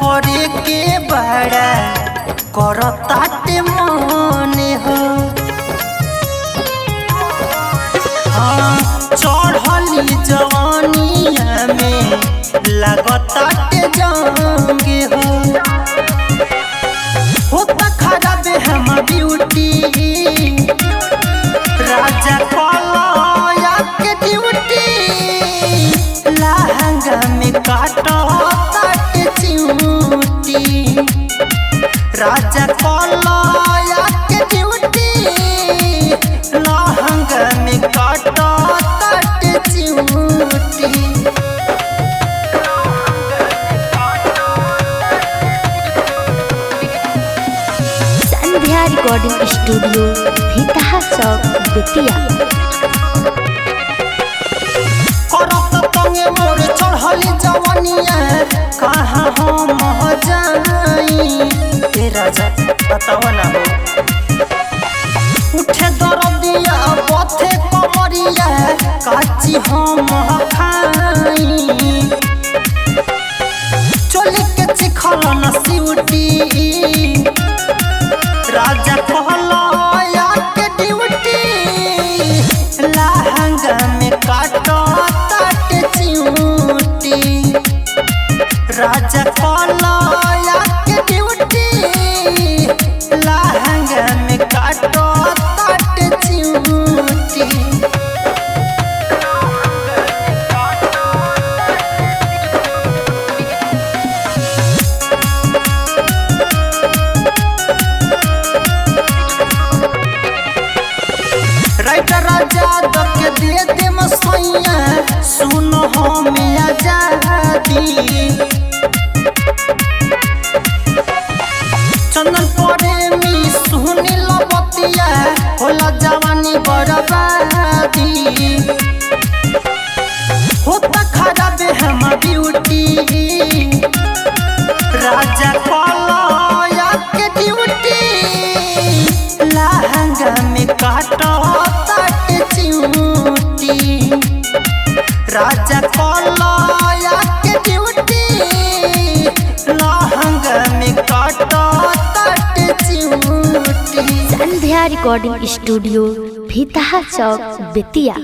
करे के बड़ा करताटे मने हो। चढ़ली जवानिया में लगताटे जंगे हो। होता खराब हम ब्यूटी राजा कलया के ड्यूटी लहंगा में काटताटे चिमटी राजा कलया के ड्यूटी लहंगा में काटताटे चिमटी। संध्या रिकॉर्डिंग स्टूडियो भीतहा चौक बेतिया। करत तंगे मोर चढ़ली जवानिया कहाँ हम जाई ए राजा बताव ना हो। उठे दरदिया पथे कमरिया काची हम खाई चले के चिखल न सिउटी राजा कहलया के ड्यूटी लहंगा में काटताटे चिमटी राजा कहलया के ड्यूटी लहंगा में काटताटे चिमटी। राइटर राजा दके दे दे मसैया सुनो हमें आजादी चंदन प्रेमी सुनी लबतिया होला जवानी बर्बादी होता खराब हम ब्यूटी राजा कलया के ड्यूटी लहंगा में काटताटे चिमटी राजा कलया के ड्यूटी लहंगा में काटताटे चिमटी। संध्या रिकॉर्डिंग स्टूडियो भीतहा चौक बेतिया।